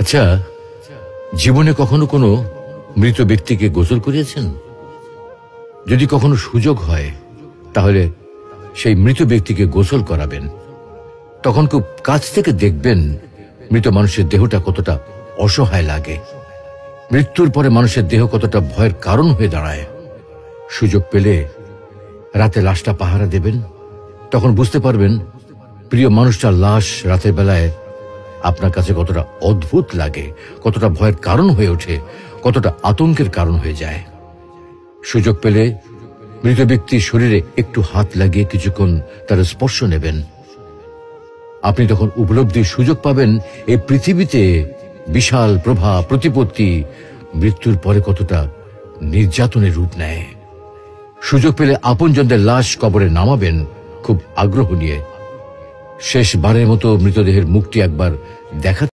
আচ্ছা, জীবনে কখনো কোনো মৃত ব্যক্তিকে গোসল করিয়েছেন? যদি কখনো সুযোগ হয় তাহলে সেই মৃত ব্যক্তিকে গোসল করাবেন। তখন খুব কাছ থেকে দেখবেন মৃত মানুষের দেহটা কতটা অসহায় লাগে, মৃত্যুর পরে মানুষের দেহ কতটা ভয়ের কারণ হয়ে দাঁড়ায়। সুযোগ পেলে রাতে লাশটা পাহারা দেবেন, তখন বুঝতে পারবেন প্রিয় মানুষটার লাশ রাতের বেলায় আপনার কাছে কতটা অদ্ভুত লাগে, কতটা ভয়ের কারণ হয়ে ওঠে, কতটা আতঙ্কের কারণ হয়ে যায়। সুযোগ পেলে মৃত ব্যক্তির শরীরে একটু হাত লাগিয়ে কিছুক্ষণ তার স্পর্শ নেবেন। আপনি তখন উপলব্ধির সুযোগ পাবেন এই পৃথিবীতে বিশাল প্রভা প্রতিপত্তি মৃত্যুর পরে কতটা নির্যাতনের রূপ নেয়। সুযোগ পেলে আপনজনদের লাশ কবরে নামাবেন খুব আগ্রহ নিয়ে। শেষবারের মতো মৃতদেহের মুখটি একবার দেখার